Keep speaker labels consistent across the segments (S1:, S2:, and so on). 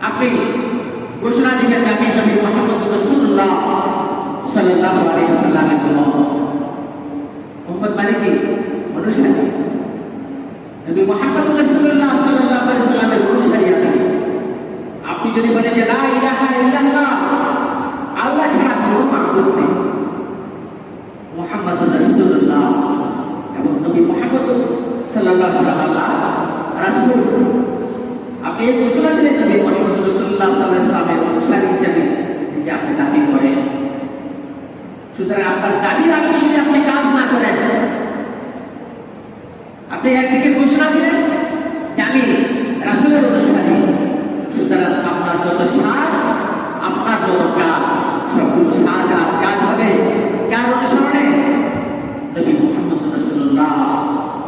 S1: আপনি ঘোষণা দিবেন যে আমি নবী মুহাম্মদ রাসূলুল্লাহ সাল্লাল্লাহু আলাইহি ওয়াসাল্লামের উম্মত মানে কি অনুসারী। নবী মুহাম্মদ রাসূলুল্লাহ সাল্লাল্লাহু আলাইহি ওয়াসাল্লামের অনুসারী আপনি যদি বলেন যে লা ইলাহা ইল্লাল্লাহ, আল্লাহ ছাড়া কোনো মাবুদ নেই, মুহাম্মদুর রাসূলুল্লাহ এবং নবী মুহাম্মদ সাল্লাল্লাহু আলাইহি ওয়াসাল্লাম রাসূল, আপনি এই ঘোষণা দিলেন নবী মুহাম্মদ রাসূলুল্লাহ সাল্লাল্লাহু আলাইহি ওয়াসাল্লামের অনুসারী হিসেবে যে আপনি দাবি করেন। সুতরাং আপনার দাবির আগে যদি আপনি কাজ না করেন, আপনি একদিকে ঘোষণা দিলেন যে আমি রাসূলের অনুসারী, সুতরাং আপনার যত সাজ, আপনার যত কাজ, সবগুলো সাজ আর কাজ হবে কার অনুসরণে? নবী মুহাম্মদ রাসূলুল্লাহ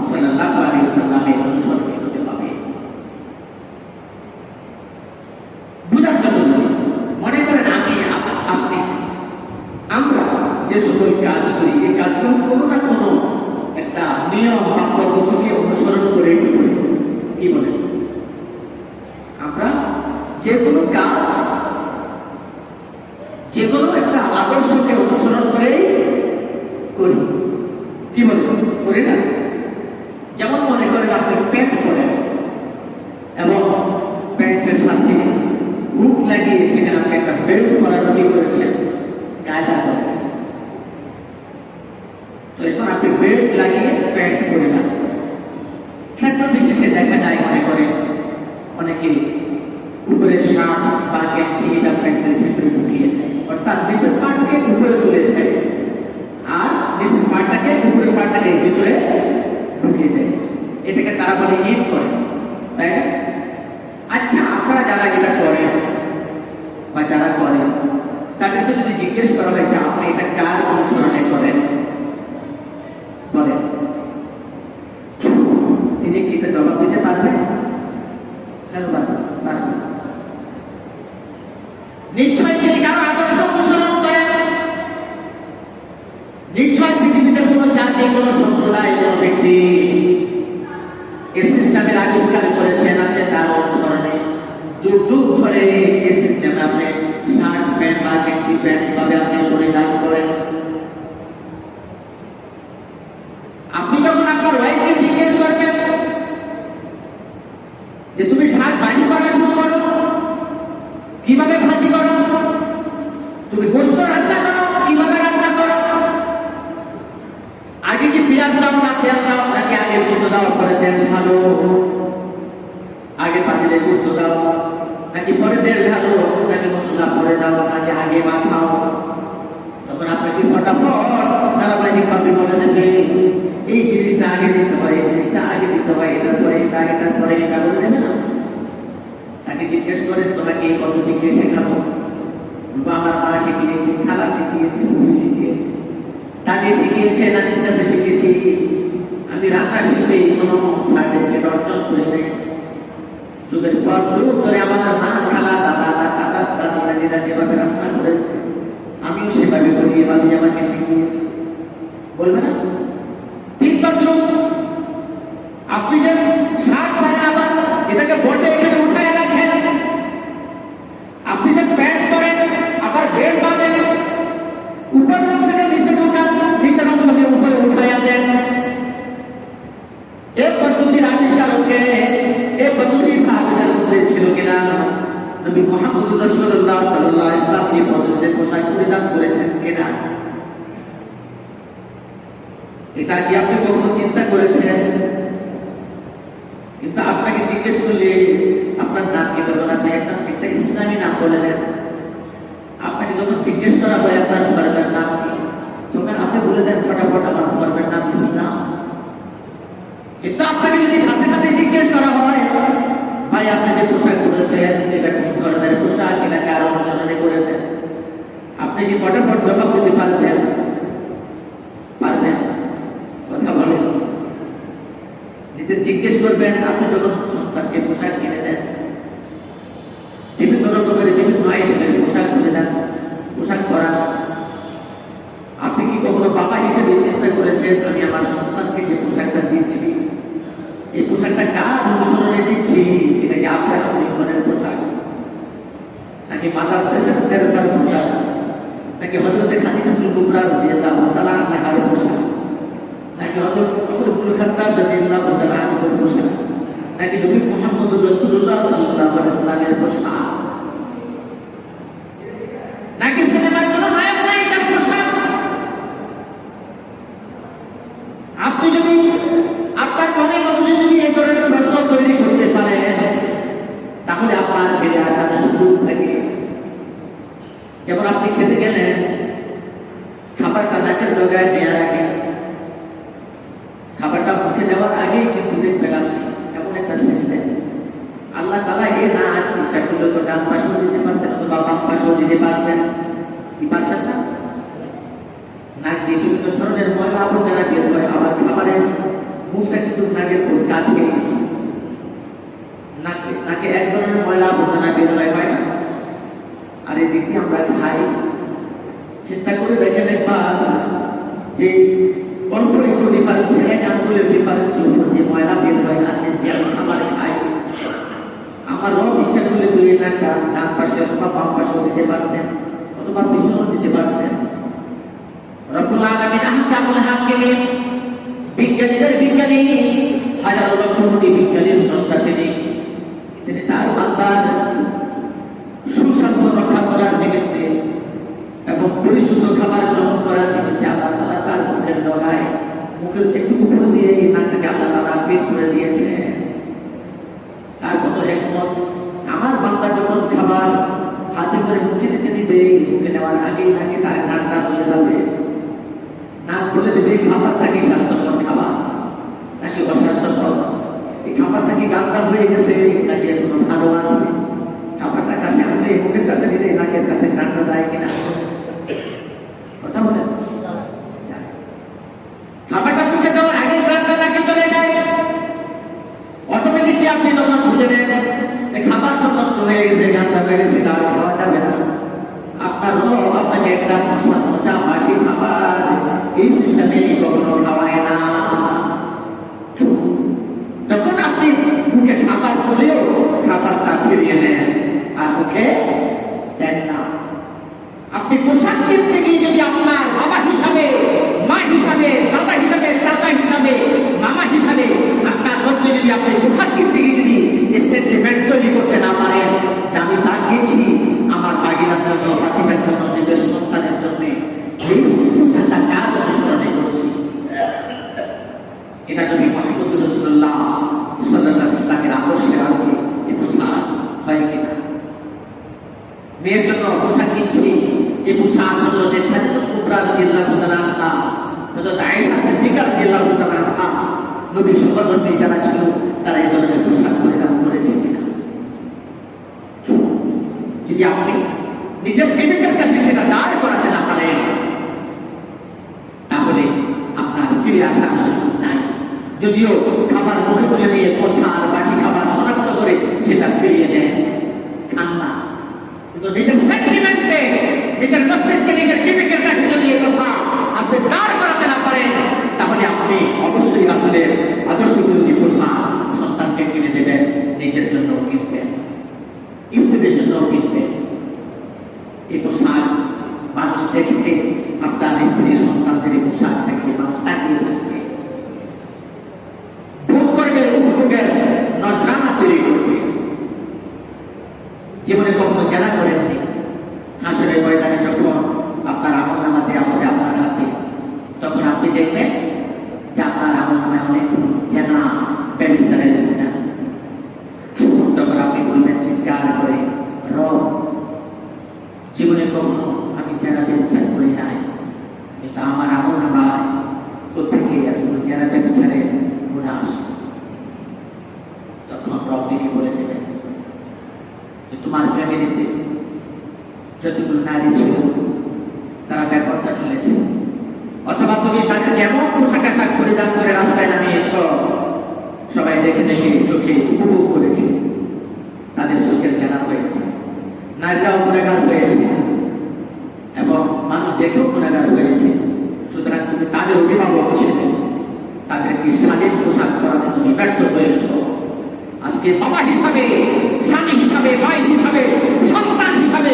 S1: সাল্লাল্লাহু আলাইহি ওয়াসাল্লামের অনুসরণে হতে হবে। বুঝার জন্য মনে করেন আপনি আমরা যে সকল কাজ করি, এই কাজগুলো কোনো না কোনো একটা নিয়ম বা পদ্ধতিকে অনুসরণ করে করি। কি বলে? আমরা যে কোনো কাজ যে কোনো একটা আদর্শকে অনুসরণ করে করি। কি বলে? করি না? যেমন মনে করেন আপনি প্যান্ট পরেন এবং প্যান্টের সাথে হুক লাগিয়ে সেখানে আপনি একটা বেল্ট পরানো কি করেছেন? কায়দা করেছেন। তো এখন আপনি বেল্ট লাগিয়ে প্যান্ট পরে না, ক্ষেত্র বিশেষে দেখা যায় মনে করেন অনেকে উপরের শার্ট বা গেঞ্জি এটা প্যান্টের ভিতরে ঢুকিয়ে দেয়, অর্থাৎ নিচের পাটকে উপরে তুলে দেয় আর নিচের পাটটাকে উপরের পাটটাকে ভিতরে ঢুকিয়ে দেয়। এটাকে তারা বলে ঈদ করে, তাই না? আচ্ছা, আপনারা যারা এটা করেন বা যারা করেন তাদেরকে যদি জিজ্ঞেস করা হয় যে আপনি এটা কার অনুসরণে করেন, বলেন, তিনি কি এটা জবাব দিতে পারবেন? কেন পারবেন? নিশ্চয় তিনি কারো আদর্শ অনুসরণ করেন। নিশ্চয় পৃথিবীতে কোনো জাতি, কোনো সম্প্রদায়, কোনো ব্যক্তি এই সিস্টেমের আবিষ্কার করেছেন, আপনি তার অনুসরণে যুগ যুগ ধরে এই সিস্টেমে আপনি শার্ট প্যান্ট বা গেঞ্জি প্যান্ট কিভাবে আপনি পরিধান করেন। আপনি যখন আপনার ওয়াইফকে জিজ্ঞেস করবেন যে তুমি শাক ভাজি করা শুরু করো, কিভাবে ভাজি করো, তুমি গোশত রান্না করো, কিভাবে রান্না করো, আগে কি পেঁয়াজ দাও না তেল দাও, নাকি আগে গোশত দাও পরে তেল ঢালো, আগে পাতিলে গোশত দাও নাকি পরে তেল ঢালো, নাকি মশলা পরে দাও, নাকি আগে মাখাও? তখন আপনাকে ফটাফট ধারাবাহিকভাবে বলে দেবে এই জিনিসটা আগে দিতে হয়, এই জিনিসটা আগে দিতে হয়, এটার পরে এটা, এটার পরে এটা বলে দেবে না? তাকে জিজ্ঞেস করেন তোমাকে এই পদ্ধতি কে শেখাবো? আমার মা শিখিয়েছে, খালা শিখিয়েছে, তুমি শিখিয়েছে, তাকে শিখিয়েছে, নানির কাছে শিখেছি, আমি রান্না শিখে কোনো সার্টিফিকেট অর্জন করে নেই। যুগের পর যুগ ধরে আমার মা, খালা, দাদা, দাদা, দাদি, নানিরা যেভাবে রান্না করেছে আমিও সেভাবে করি, এভাবে আমাকে শিখিয়েছে, বলবে না? তিন যুগ আপনি যে শাক পায় আবার এটাকে বটে এখানে উঠায় রাখেন, আপনি যে প্যান্ট পরেন আবার বেল বাঁধেন, উপরের অংশকে নিচে ঢোকান, নিচের অংশকে উপরে উঠাইয়া দেন। এই পদ্ধতির আবিষ্কারকে, এই পদ্ধতি সাহাবাদের মধ্যে ছিল কিনা? নবী মুহাম্মদ রাসূলুল্লাহ সাল্লাল্লাহু আলাইহি ওয়াসাল্লাম এই পদ্ধতিতে পোশাক পরিধান করেছেন কিনা? এটা কি আপনি কখনো চিন্তা করেছেন? কিন্তু আপনাকে জিজ্ঞেস করলে আপনার নাম কি, তখন আপনি একটা ইসলামী নাম বলে দেন। আপনাকে যখন জিজ্ঞেস করা হয় আপনার ধর্মের নাম কি, তখন আপনি বলে দেন ফটাফট আমার ধর্মের নাম ইসলাম। কিন্তু আপনাকে যদি সাথে সাথে জিজ্ঞেস করা হয় ভাই আপনি যে পোশাক পরেছেন এটা কোন ধরনের পোশাক, এটা কার অনুসরণে করেছেন, আপনি কি ফটাফট জবাব দিতে পারবেন? পারবেন? কথা বলেন। নিজে জিজ্ঞেস করবেন, আপনি যখন সন্তানকে পোশাক কিনে দেন, বিভিন্ন রকমের বিভিন্ন আইটেমের পোশাক কিনে দেন, পোশাক পরান, আপনি কি কখনো বাবা হিসেবে চিন্তা করেছেন আমি আমার সন্তানকে যে পোশাকটা দিচ্ছি এই পোশাকটা কার অনুসরণে দিচ্ছি? এটা কি আপনার জীবনের পোশাক? নাকি মাদার তেরেসার পোশাক, নাকি হযরতে খাদিজাতুল কুবরা রাদিয়াল্লাহু তাআলা আনহার পোশাক, নাকি হযরত ওমর ইবনে খাত্তাব রাদিয়াল্লাহু তাআলা আনহুর পোশাক, নাকি নবী মুহাম্মদ রাসূলুল্লাহ সাল্লাল্লাহু আলাইহি ওয়াসাল্লামের পোশাক, নাকি সিনেমার কোন নায়ক নায়িকার পোশাক? আপনি যদি আপনার মনের মধ্যে যদি এই ধরনের প্রশ্ন তৈরি করতে পারেন, তাহলে আপনার ফিরে আসার সুযোগ থাকে। যেমন আপনি খেতে গেলেন, খাবারটা নাকের ডগায় দেওয়ার আগে, খাবারটা মুখে দেওয়ার আগেই কিন্তু দেখবেন আপনি এমন একটা সিস্টেম আল্লাহ তাআলা না ইচ্ছা করলে তো ডান পাশেও দিতে পারতেন, অথবা বাম পাশেও দিতে পারতেন, কি পারতেন না? নাক দিয়ে বিভিন্ন ধরনের ময়লা আবর্জনা বের হয়, আবার খাবারের মুখটা কিন্তু নাকের খুব কাছে, নাকে এক ধরনের ময়লা আবর্জনা বের হয় না? আর এদিকে আমরা খাই, চিন্তা করে দেখেন একবার যে অল্প একটু ডিফারেন্স, এক আঙ্গুলের ডিফারেন্স যে ময়লা বের হয়, আর যে আমি খাবার খাই, আমার রব ইচ্ছা করলে তুই নাকটা ডান পাশে অথবা বাম পাশেও দিতে পারতেন, অথবা পিছনেও দিতে পারতেন। রব্বুল আলামিন আহকামুল হাকিমিন, বিজ্ঞানীদের বিজ্ঞানী, হাজারো লক্ষ কোটি বিজ্ঞানীর স্রষ্টা তিনি তার বান্দার সুস্বাস্থ্য রক্ষা করার নিমিত্তে এবং পরিশুদ্ধ খাবার গ্রহণ করার নিমিত্তে আল্লাহ তাআলা তার মুখের ডগায়, মুখের একটু উপর দিয়ে এই নাকটাকে আল্লাহ তাআলা ফিট করে দিয়েছে। তার কত হিকমত! আমার বান্দা যখন খাবার হাতে করে মুখে দিতে দিবে, মুখে নেওয়ার আগেই নাকি তার নাকটা চলে যাবে, নাক বলে দেবে খাবারটা কি স্বাস্থ্যকর খাবার নাকি অস্বাস্থ্যকর, এই খাবারটা কি গান্দা হয়ে গেছে নাকি এখনো ভালো আছে, খাবারটা কাছে আনলে মুখের কাছে দিলে নাকের কাছে নাকটা যায় কিনা, কথা বলেন? খাবারটা মুখে দেওয়ার আগে নাকটা নাকে চলে যায়, অটোমেটিকলি আপনি তখন বুঝে নেন খাবার তো নষ্ট হয়ে গেছে, গান্দা হয়ে গেছে, আর খাওয়া যাবে না। আপনার রব আপনাকে একটা মশা মাসি খাবার এই সিস্টেমে কখনো খাওয়ায় না। তখন আপনি মুখে খাবার বলেও খাবারটা ফিরিয়ে নেন আর মুখে দেন না। আপনি পোশাক কিনতে গিয়ে যদি আপনার বাবা হিসাবে, মা হিসাবে, দাদা হিসাবে, চাচা হিসাবে, মামা হিসাবে আপনার রবকে যদি আপনি পোশাক কিনতে গিয়ে যদি সেন্টিমেন্ট তৈরি করতে না পারেন যে আমি তা গিয়েছি আমার বাগিনার জন্য, বাকিটার জন্য, নিজের সন্তানের জন্য, এই পোশাকটা কার অনুসরণে করছি, এটা যদি মুহাম্মদ রাসূলুল্লাহ সাল্লাল্লাহু আলাইহি ওয়াসাল্লামের আদর্শের আলোকে এই পোশাক হয় কিনা? মেয়ের জন্য পোশাক কিনছি, এই পোশাক হযরত খাদিজাতুল কুবরা রাদিয়াল্লাহু তাআলা আনহা, হযরত আয়েশা সিদ্দিকা রাদিয়াল্লাহু তাআলা আনহা, নবী সহধর্মী যারা ছিল তারা এই ধরনের পোশাক পরিধান করেছে কিনা? যদি আপনি নিজের প্রেমিকের কাছে সেটা দাঁড় করাতে না পারেন, তাহলে আপনার ফিরে আসার সুযোগ নাই। যদিও খাবার মুখে করে নিয়ে পচা আর বাসি খাবার শনাক্ত করে সেটা ফিরিয়ে দেন, খান না, কিন্তু নিজের সেন্টিমেন্টে, নিজের মস্তিষ্কে, নিজের প্রেমিকের কাছে যদি এই কথা আপনি দাঁড় করাতে না পারেন, তাহলে আপনি অবশ্যই আসলে আদর্শ বিরোধী পোশাক সন্তানকে কিনে দেবেন, নিজের জন্য কিনবেন, স্ত্রীর জন্য কিনবেন। এই পোশাক মানুষ দেখতে, আপনার স্ত্রী সন্তানদের পোশাক দেখে মানুষ তাকিয়ে থাকবে, ভোগ করবে, উপভোগের নজরানা তৈরি করবে। জীবনে কখনো জানা করেননি, হাসরের ময়দানে যখন আপনার আমলনামা দেওয়া হবে আপনার হাতে, তখন আপনি দেখবেন যে আপনার আমলনামায় অনেক জানা ব্যভিচারের গুনাহ। তখন আপনি বলবেন চিৎকার করে, রব, জীবনে কখনো আমি জানা ব্যভিচার করি নাই, কিন্তু আমার আমলনামায় কোথেকে এতগুলো জানা ব্যভিচারের গুনাহ আসে? তখন রব তিনি বলে দেবেন যে তোমার ফ্যামিলিতে যতগুলো নারী ছিল তারা ব্যাপারটা চলেছে, অথবা তুমি তাদেরকে এমন পোশাক আশাক পরিধান করে রাস্তায় নামিয়েছ, সবাই দেখে দেখে চোখে উপভোগ করেছে, তাদের চোখের জানা হয়েছে, নারীরাও গুণাগার হয়েছে এবং মানুষ দেখেও গুণাগার হয়েছে। সুতরাং তুমি তাদের অভিভাবক ছিলে, তাদেরকে শালীন পোশাক পরাতে তুমি ব্যর্থ হয়েছ। আজকে বাবা হিসাবে, স্বামী হিসাবে, ভাই হিসাবে, সন্তান হিসাবে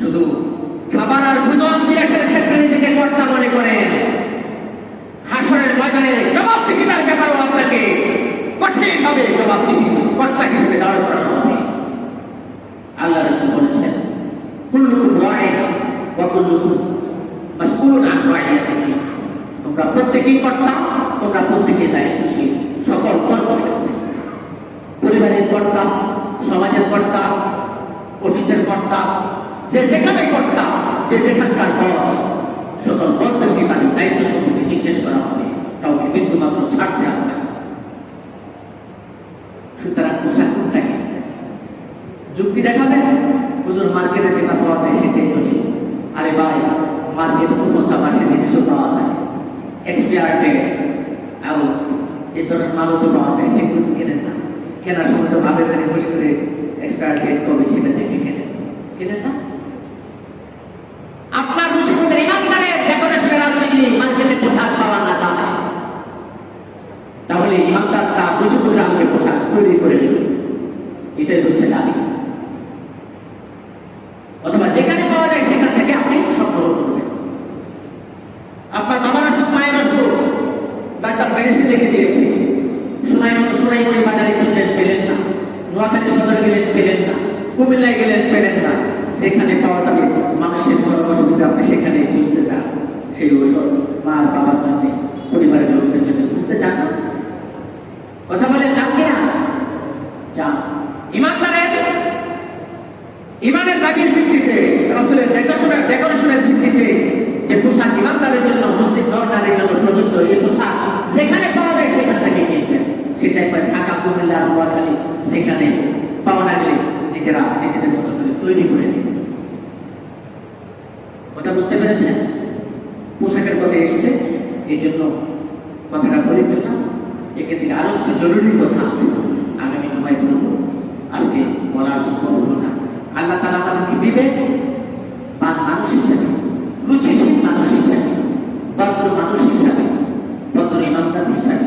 S1: শুধু খাবার আর ভোজন বিলাসের ক্ষেত্রে নিজেকে কর্তা মনে করেন, হাসরের ময়দানে জবাবদিহিতার ব্যাপারেও আপনাকে কঠিনভাবে জবাবদিহি কর্তা হিসেবে দাঁড় করানো হবে। আল্লাহ রাসূল বলেছেন, কুল্লুকুম রাঈন ওয়া কুল্লুকুম মাসউলুন আন রাঈয়াতিহি। তোমরা প্রত্যেকেই কর্তা, তোমরা প্রত্যেকেই দায়িত্বশীল সকল কর্মক্ষেত্রে। পরিবারের কর্তা, সমাজের কর্তা, অফিসের কর্তা, যে যেখানে কর্তা, যে যেখানকার বস, সকল বসদেরকে তাদের দায়িত্ব সম্পর্কে জিজ্ঞেস করা হবে, কাউকে বিন্দুমাত্র ছাড়তে হবে না। সুতরাং পোশাক কোনটাকে যুক্তি দেখাবে, হুজুর মার্কেটে যেটা পাওয়া যায় সেটাই চলি। আরে ভাই, মার্কেটে তো পোশাক আসে জিনিসও পাওয়া যায়, এক্সপায়ার ডেট এবং এই ধরনের মালও তো পাওয়া যায়, সেগুলো তো কেনেন না। কেনার সময় তো ভাবে ফেলে বসে করে এক্সপায়ার ডেট কবে সেটা দেখে কেনেন না। আপনার রুচি মধ্যে ইমানদারের ডেকোরেশনের আলোচনা মার্কেটে পোশাক পাওয়া না যায়, তাহলে ইমানদার তার রুচি মধ্যে আমাকে পোশাক তৈরি করে নেবে, এটাই হচ্ছে দাবি। অথবা যেখানে পাওয়া যায় সেখান থেকে আপনি সংগ্রহ করবেন। আপনার বাবার অসুখ, মায়ের অসুখ, ডাক্তার মেডিসিন লিখে দিয়েছে, সোনাইমুড়ি বাজারে খুঁজলেন পেলেন না, নোয়াখালী সদরে গেলেন পেলেন না, কুমিল্লায় গেলেন পেলেন না, সেখানে পাওয়া যাবে মানুষের কোনো অসুবিধা আপনি সেখানে বুঝতে চান, সেই ওষুধ মার বাবার জন্য, পরিবারের লোকদের জন্য বুঝতে চান না। কথা বলেন যান কিনা? যান। ইমানের দাবির ভিত্তিতে, রাসূলের ডেকোরেশনের ভিত্তিতে যে পোশাক ইমানদারের জন্য, মুসলিম নর-নারীর জন্য প্রযোজ্য, এই পোশাক যেখানে পাওয়া যায় সেখান থেকে কিনবেন। সেটা একবার ঢাকা, কুমিল্লা, নোয়াখালী সেখানে পাওয়া না গেলে নিজেরা নিজেদের মতো করে তৈরি করে নেবেন। কথা বুঝতে পেরেছেন? পোশাকের কথা এসছে, এই জন্য কথাটা বলে ফেললাম। এক্ষেত্রে আরো কিছু জরুরি কথা আছে, আগামী জুমায় বলবো, আজকে বলা সম্ভব হলো না। আল্লাহ তাআলা আমাদেরকে বিবেক মানুষ হিসাবে, রুচিশীল মানুষ হিসাবে, ভদ্র মানুষ হিসাবে, ভদ্র ইমানদার হিসাবে